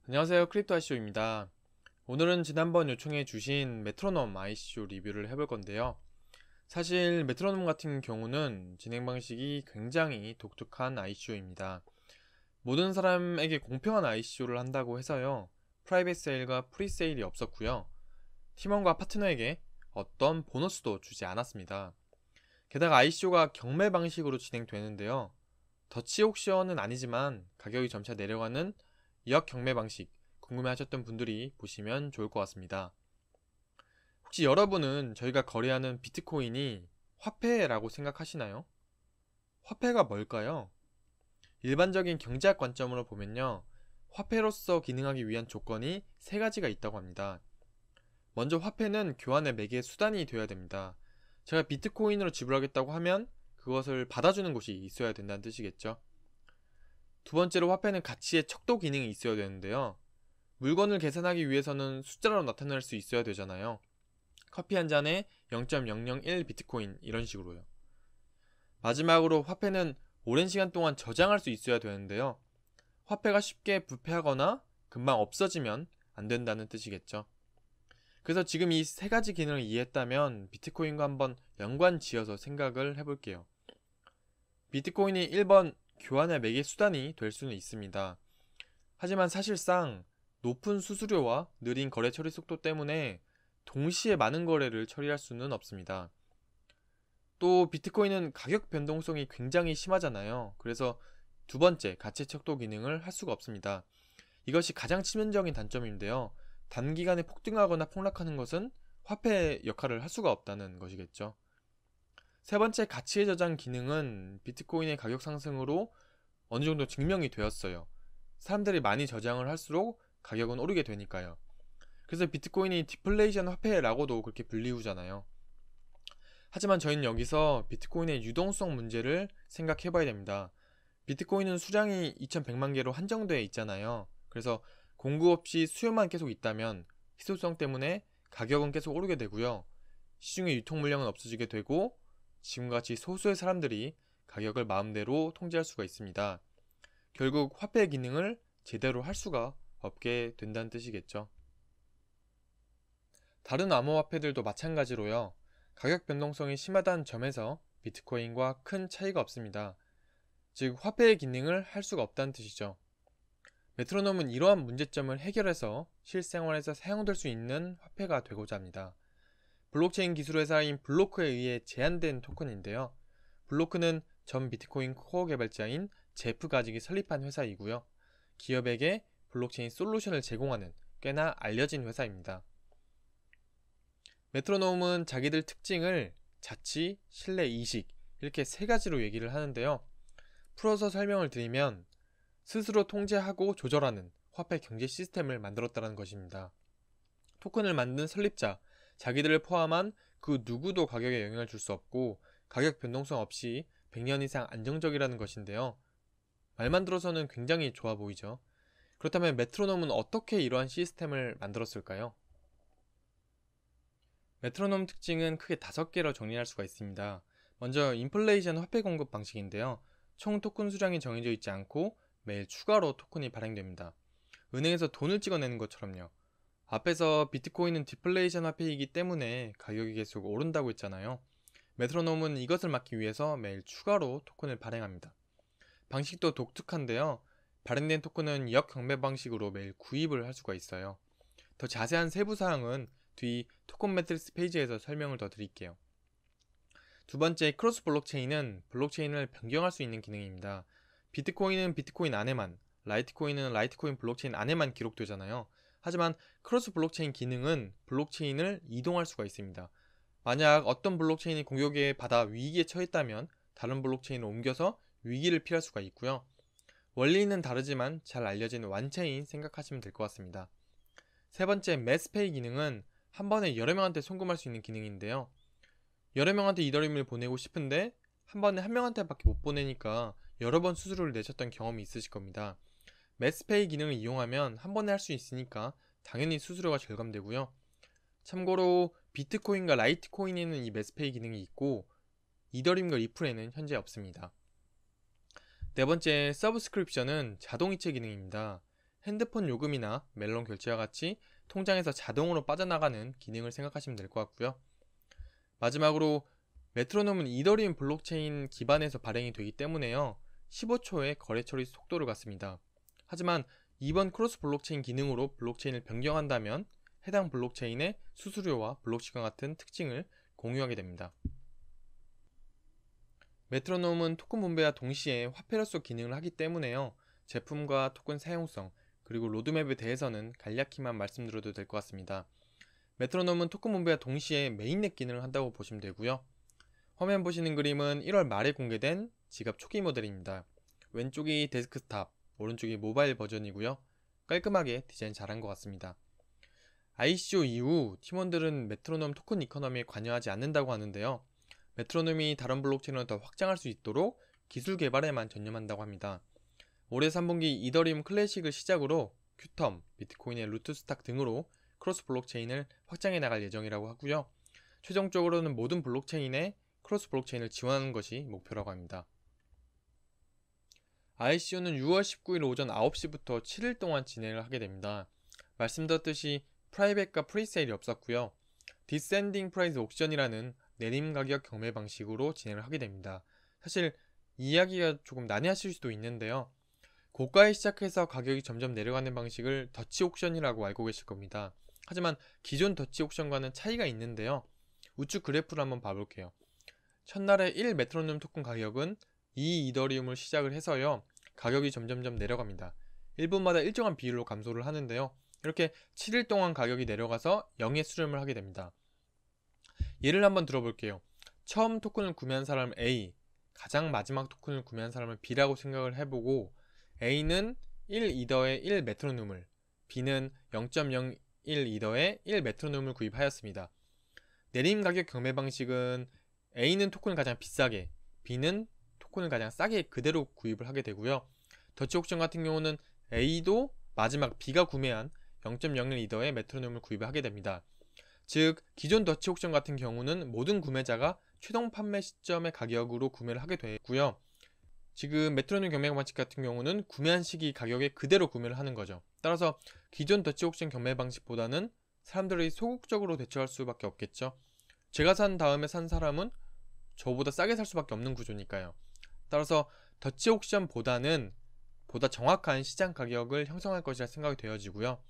안녕하세요, 크립토 ICO입니다. 오늘은 지난번 요청해 주신 메트로놈 ICO 리뷰를 해볼 건데요. 사실 메트로놈 같은 경우는 진행 방식이 굉장히 독특한 ICO입니다. 모든 사람에게 공평한 ICO를 한다고 해서요, 프라이빗 세일과 프리 세일이 없었고요, 팀원과 파트너에게 어떤 보너스도 주지 않았습니다. 게다가 ICO가 경매 방식으로 진행되는데요, 더치 옥션은 아니지만 가격이 점차 내려가는 역경매 방식, 궁금해하셨던 분들이 보시면 좋을 것 같습니다. 혹시 여러분은 저희가 거래하는 비트코인이 화폐라고 생각하시나요? 화폐가 뭘까요? 일반적인 경제학 관점으로 보면요, 화폐로서 기능하기 위한 조건이 세 가지가 있다고 합니다. 먼저 화폐는 교환의 매개 수단이 되어야 됩니다. 제가 비트코인으로 지불하겠다고 하면 그것을 받아주는 곳이 있어야 된다는 뜻이겠죠. 두 번째로 화폐는 가치의 척도 기능이 있어야 되는데요. 물건을 계산하기 위해서는 숫자로 나타낼 수 있어야 되잖아요. 커피 한 잔에 0.001 비트코인 이런 식으로요. 마지막으로 화폐는 오랜 시간 동안 저장할 수 있어야 되는데요. 화폐가 쉽게 부패하거나 금방 없어지면 안 된다는 뜻이겠죠. 그래서 지금 이 세 가지 기능을 이해했다면 비트코인과 한번 연관 지어서 생각을 해볼게요. 비트코인이 1번 교환의 매개 수단이 될 수는 있습니다. 하지만 사실상 높은 수수료와 느린 거래 처리 속도 때문에 동시에 많은 거래를 처리할 수는 없습니다. 또 비트코인은 가격 변동성이 굉장히 심하잖아요. 그래서 두 번째 가치 척도 기능을 할 수가 없습니다. 이것이 가장 치명적인 단점인데요. 단기간에 폭등하거나 폭락하는 것은 화폐의 역할을 할 수가 없다는 것이겠죠. 세 번째 가치의 저장 기능은 비트코인의 가격 상승으로 어느 정도 증명이 되었어요. 사람들이 많이 저장을 할수록 가격은 오르게 되니까요. 그래서 비트코인이 디플레이션 화폐라고도 그렇게 불리우잖아요. 하지만 저희는 여기서 비트코인의 유동성 문제를 생각해 봐야 됩니다. 비트코인은 수량이 2100만 개로 한정되어 있잖아요. 그래서 공급 없이 수요만 계속 있다면 희소성 때문에 가격은 계속 오르게 되고요. 시중의 유통 물량은 없어지게 되고 지금같이 소수의 사람들이 가격을 마음대로 통제할 수가 있습니다. 결국 화폐 기능을 제대로 할 수가 없게 된다는 뜻이겠죠. 다른 암호화폐들도 마찬가지로요. 가격 변동성이 심하다는 점에서 비트코인과 큰 차이가 없습니다. 즉 화폐의 기능을 할 수가 없다는 뜻이죠. 메트로놈은 이러한 문제점을 해결해서 실생활에서 사용될 수 있는 화폐가 되고자 합니다. 블록체인 기술 회사인 블로크에 의해 제안된 토큰인데요. 블로크는 전 비트코인 코어 개발자인 제프 가직이 설립한 회사이고요. 기업에게 블록체인 솔루션을 제공하는 꽤나 알려진 회사입니다. 메트로놈은 자기들 특징을 자치, 신뢰, 이식 이렇게 세 가지로 얘기를 하는데요. 풀어서 설명을 드리면 스스로 통제하고 조절하는 화폐 경제 시스템을 만들었다는 것입니다. 토큰을 만든 설립자, 자기들을 포함한 그 누구도 가격에 영향을 줄 수 없고 가격 변동성 없이 100년 이상 안정적이라는 것인데요. 말만 들어서는 굉장히 좋아 보이죠. 그렇다면 메트로놈은 어떻게 이러한 시스템을 만들었을까요? 메트로놈 특징은 크게 5개로 정리할 수가 있습니다. 먼저 인플레이션 화폐 공급 방식인데요. 총 토큰 수량이 정해져 있지 않고 매일 추가로 토큰이 발행됩니다. 은행에서 돈을 찍어내는 것처럼요. 앞에서 비트코인은 디플레이션 화폐이기 때문에 가격이 계속 오른다고 했잖아요. 메트로놈은 이것을 막기 위해서 매일 추가로 토큰을 발행합니다. 방식도 독특한데요. 발행된 토큰은 역경매 방식으로 매일 구입을 할 수가 있어요. 더 자세한 세부 사항은 뒤 토큰 매트릭스 페이지에서 설명을 더 드릴게요. 두 번째, 크로스 블록체인은 블록체인을 변경할 수 있는 기능입니다. 비트코인은 비트코인 안에만, 라이트코인은 라이트코인 블록체인 안에만 기록되잖아요. 하지만 크로스 블록체인 기능은 블록체인을 이동할 수가 있습니다. 만약 어떤 블록체인이 공격에 받아 위기에 처했다면 다른 블록체인을 옮겨서 위기를 피할 수가 있고요. 원리는 다르지만 잘 알려진 완체인 생각하시면 될 것 같습니다. 세 번째, 매스페이 기능은 한 번에 여러 명한테 송금할 수 있는 기능인데요. 여러 명한테 이더리움을 보내고 싶은데 한 번에 한 명한테밖에 못 보내니까 여러 번 수수료를 내셨던 경험이 있으실 겁니다. 매스페이 기능을 이용하면 한 번에 할 수 있으니까 당연히 수수료가 절감되고요. 참고로 비트코인과 라이트코인에는 이 매스페이 기능이 있고 이더리움과 리플에는 현재 없습니다. 네 번째, 서브스크립션은 자동이체 기능입니다. 핸드폰 요금이나 멜론 결제와 같이 통장에서 자동으로 빠져나가는 기능을 생각하시면 될 것 같고요. 마지막으로 메트로놈은 이더리움 블록체인 기반에서 발행이 되기 때문에요. 15초의 거래 처리 속도를 갖습니다. 하지만 이번 크로스 블록체인 기능으로 블록체인을 변경한다면 해당 블록체인의 수수료와 블록시간 같은 특징을 공유하게 됩니다. 메트로놈은 토큰 분배와 동시에 화폐로서 기능을 하기 때문에요. 제품과 토큰 사용성, 그리고 로드맵에 대해서는 간략히만 말씀드려도 될 것 같습니다. 메트로놈은 토큰 분배와 동시에 메인넷 기능을 한다고 보시면 되고요. 화면 보시는 그림은 1월 말에 공개된 지갑 초기 모델입니다. 왼쪽이 데스크탑, 오른쪽이 모바일 버전이고요. 깔끔하게 디자인 잘한 것 같습니다. ICO 이후 팀원들은 메트로놈 토큰 이코노미에 관여하지 않는다고 하는데요. 메트로놈이 다른 블록체인을 더 확장할 수 있도록 기술 개발에만 전념한다고 합니다. 올해 3분기 이더리움 클래식을 시작으로 큐텀, 비트코인의 루트스탁 등으로 크로스 블록체인을 확장해 나갈 예정이라고 하고요. 최종적으로는 모든 블록체인에 크로스 블록체인을 지원하는 것이 목표라고 합니다. ICO는 6월 19일 오전 9시부터 7일 동안 진행을 하게 됩니다. 말씀드렸듯이 프라이빗과 프리세일이 없었고요. 디센딩 프라이스 옥션이라는 내림 가격 경매 방식으로 진행을 하게 됩니다. 사실 이해하기가 조금 난해하실 수도 있는데요. 고가에 시작해서 가격이 점점 내려가는 방식을 더치 옥션이라고 알고 계실 겁니다. 하지만 기존 더치 옥션과는 차이가 있는데요. 우측 그래프를 한번 봐볼게요. 첫날에 1 메트로놈 토큰 가격은 2 이더리움을 시작을 해서요. 가격이 점점점 내려갑니다. 1분마다 일정한 비율로 감소를 하는데요. 이렇게 7일 동안 가격이 내려가서 0에 수렴을 하게 됩니다. 예를 한번 들어볼게요. 처음 토큰을 구매한 사람 A, 가장 마지막 토큰을 구매한 사람은 B라고 생각을 해보고 A는 1 이더의 1 메트로놈을, B는 0.01 이더의 1 메트로놈을 구입하였습니다. 내림 가격 경매 방식은 A는 토큰을 가장 비싸게, B는 토큰을 가장 싸게 그대로 구입을 하게 되고요. 더치 옥션 같은 경우는 A도 마지막 B가 구매한 0.01 이더의 메트로놈을 구입을 하게 됩니다. 즉 기존 더치 옥션 같은 경우는 모든 구매자가 최종 판매 시점의 가격으로 구매를 하게 되고요. 지금 메트로놈 경매 방식 같은 경우는 구매한 시기 가격에 그대로 구매를 하는 거죠. 따라서 기존 더치 옥션 경매 방식보다는 사람들이 소극적으로 대처할 수밖에 없겠죠. 제가 산 다음에 산 사람은 저보다 싸게 살 수밖에 없는 구조니까요. 따라서 더치 옥션보다는 보다 정확한 시장 가격을 형성할 것이라 생각이 되어지고요.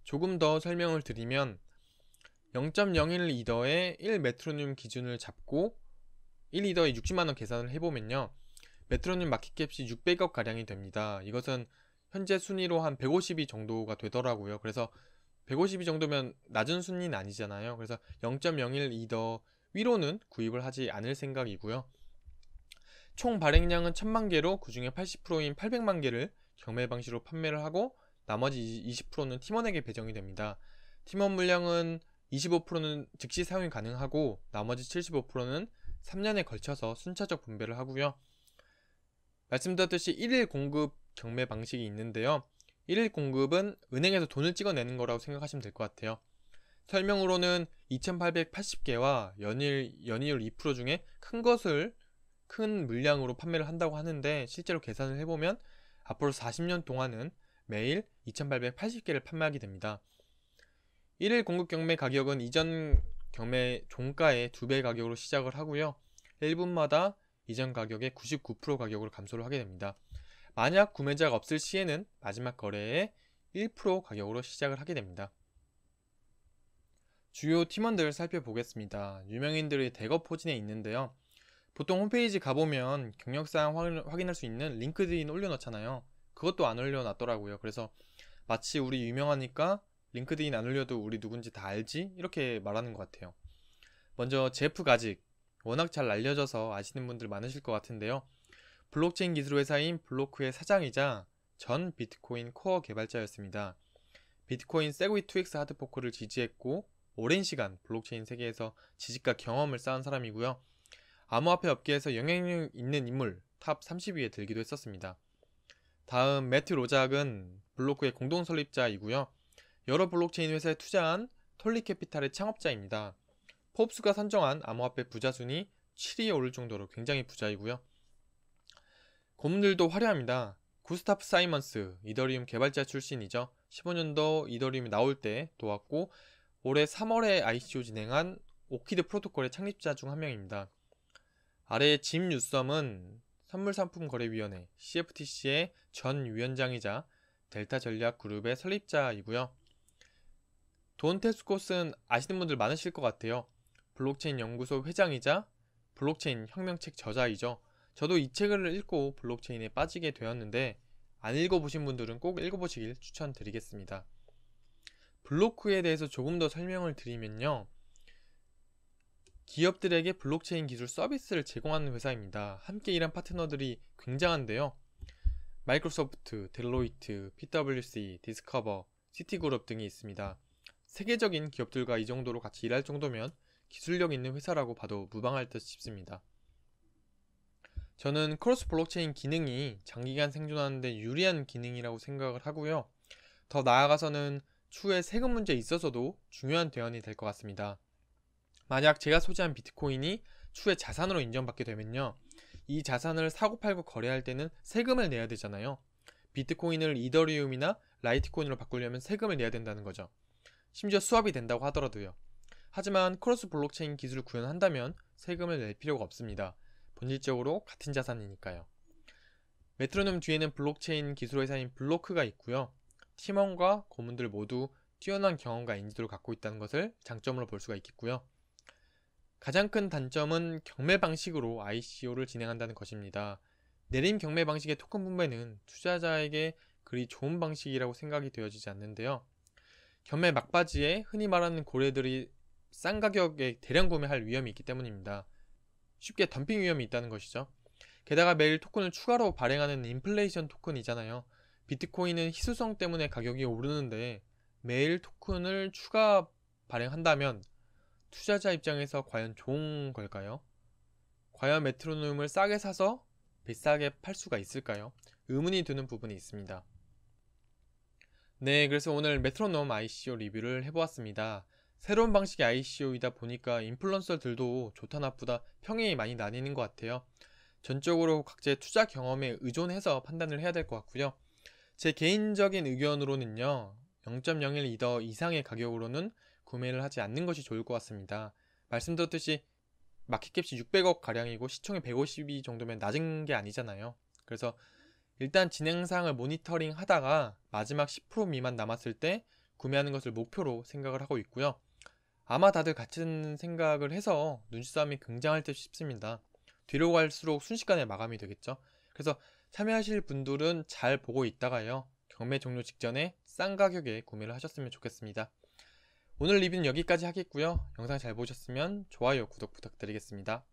조금 더 설명을 드리면 0.01 이더의 1 메트로놈 기준을 잡고 1 이더에 60만원 계산을 해보면요. 메트로놈 마켓캡이 600억 가량이 됩니다. 이것은 현재 순위로 한 150위 정도가 되더라고요. 그래서 150위 정도면 낮은 순위는 아니잖아요. 그래서 0.01 이더 위로는 구입을 하지 않을 생각이고요. 총 발행량은 1000만 개로 그 중에 80%인 800만 개를 경매 방식으로 판매를 하고 나머지 20%는 팀원에게 배정이 됩니다. 팀원 물량은 25%는 즉시 사용이 가능하고 나머지 75%는 3년에 걸쳐서 순차적 분배를 하고요. 말씀드렸듯이 1일 공급 경매 방식이 있는데요. 1일 공급은 은행에서 돈을 찍어내는 거라고 생각하시면 될 것 같아요. 설명으로는 2880개와 연이율 2% 중에 큰 물량으로 판매를 한다고 하는데 실제로 계산을 해보면 앞으로 40년 동안은 매일 2880개를 판매하게 됩니다. 1일 공급 경매 가격은 이전 경매 종가의 2배 가격으로 시작을 하고요. 1분마다 이전 가격의 99% 가격으로 감소를 하게 됩니다. 만약 구매자가 없을 시에는 마지막 거래의 1% 가격으로 시작을 하게 됩니다. 주요 팀원들 살펴보겠습니다. 유명인들이 대거 포진해 있는데요. 보통 홈페이지 가보면 경력사항 확인할 수 있는 링크드인 올려놓잖아요. 그것도 안 올려놨더라고요. 그래서 마치 우리 유명하니까 링크드인 안 올려도 우리 누군지 다 알지? 이렇게 말하는 것 같아요. 먼저 제프 가직, 워낙 잘 알려져서 아시는 분들 많으실 것 같은데요. 블록체인 기술 회사인 블로크의 사장이자 전 비트코인 코어 개발자였습니다. 비트코인 세그위2x 하드포크를 지지했고 오랜 시간 블록체인 세계에서 지식과 경험을 쌓은 사람이고요. 암호화폐 업계에서 영향력 있는 인물 탑 30위에 들기도 했었습니다. 다음 매튜 로작은 블로크의 공동 설립자이고요. 여러 블록체인 회사에 투자한 톨리캐피탈의 창업자입니다. 포브스가 선정한 암호화폐 부자 순위 7위에 오를 정도로 굉장히 부자이고요. 고문들도 화려합니다. 구스타프 사이먼스, 이더리움 개발자 출신이죠. 15년도 이더리움이 나올 때 도왔고 올해 3월에 ICO 진행한 오키드 프로토콜의 창립자 중 한 명입니다. 아래 짐 뉴섬은 선물상품거래위원회 CFTC의 전 위원장이자 델타 전략 그룹의 설립자이고요. 돈 테스콧은 아시는 분들 많으실 것 같아요. 블록체인 연구소 회장이자 블록체인 혁명책 저자이죠. 저도 이 책을 읽고 블록체인에 빠지게 되었는데 안 읽어보신 분들은 꼭 읽어보시길 추천드리겠습니다. 블로크에 대해서 조금 더 설명을 드리면요. 기업들에게 블록체인 기술 서비스를 제공하는 회사입니다. 함께 일한 파트너들이 굉장한데요. 마이크로소프트, 델로이트, PwC, 디스커버, 시티그룹 등이 있습니다. 세계적인 기업들과 이 정도로 같이 일할 정도면 기술력 있는 회사라고 봐도 무방할 듯 싶습니다. 저는 크로스 블록체인 기능이 장기간 생존하는 데 유리한 기능이라고 생각을 하고요. 더 나아가서는 추후에 세금 문제에 있어서도 중요한 대안이 될 것 같습니다. 만약 제가 소지한 비트코인이 추후에 자산으로 인정받게 되면요. 이 자산을 사고팔고 거래할 때는 세금을 내야 되잖아요. 비트코인을 이더리움이나 라이트코인으로 바꾸려면 세금을 내야 된다는 거죠. 심지어 수합이 된다고 하더라도요. 하지만 크로스 블록체인 기술을 구현한다면 세금을 낼 필요가 없습니다. 본질적으로 같은 자산이니까요. 메트로놈 뒤에는 블록체인 기술 회사인 블로크가 있고요. 팀원과 고문들 모두 뛰어난 경험과 인지도를 갖고 있다는 것을 장점으로 볼 수가 있겠고요. 가장 큰 단점은 경매 방식으로 ICO를 진행한다는 것입니다. 내림 경매 방식의 토큰 분배는 투자자에게 그리 좋은 방식이라고 생각이 되어지지 않는데요. 경매 막바지에 흔히 말하는 고래들이 싼 가격에 대량 구매할 위험이 있기 때문입니다. 쉽게 덤핑 위험이 있다는 것이죠. 게다가 매일 토큰을 추가로 발행하는 인플레이션 토큰이잖아요. 비트코인은 희소성 때문에 가격이 오르는데 매일 토큰을 추가 발행한다면 투자자 입장에서 과연 좋은 걸까요? 과연 메트로놈을 싸게 사서 비싸게 팔 수가 있을까요? 의문이 드는 부분이 있습니다. 네, 그래서 오늘 메트로놈 ICO 리뷰를 해보았습니다. 새로운 방식의 ICO이다 보니까 인플루언서들도 좋다 나쁘다 평이 많이 나뉘는 것 같아요. 전적으로 각자의 투자 경험에 의존해서 판단을 해야 될 것 같고요. 제 개인적인 의견으로는요. 0.01 이더 이상의 가격으로는 구매를 하지 않는 것이 좋을 것 같습니다. 말씀드렸듯이 마켓캡이 600억 가량이고 시총이 150이 정도면 낮은 게 아니잖아요. 그래서 일단 진행상을 모니터링 하다가 마지막 10% 미만 남았을 때 구매하는 것을 목표로 생각을 하고 있고요. 아마 다들 같은 생각을 해서 눈치싸움이 굉장할 듯 싶습니다. 뒤로 갈수록 순식간에 마감이 되겠죠. 그래서 참여하실 분들은 잘 보고 있다가요. 경매 종료 직전에 싼 가격에 구매를 하셨으면 좋겠습니다. 오늘 리뷰는 여기까지 하겠고요. 영상 잘 보셨으면 좋아요, 구독 부탁드리겠습니다.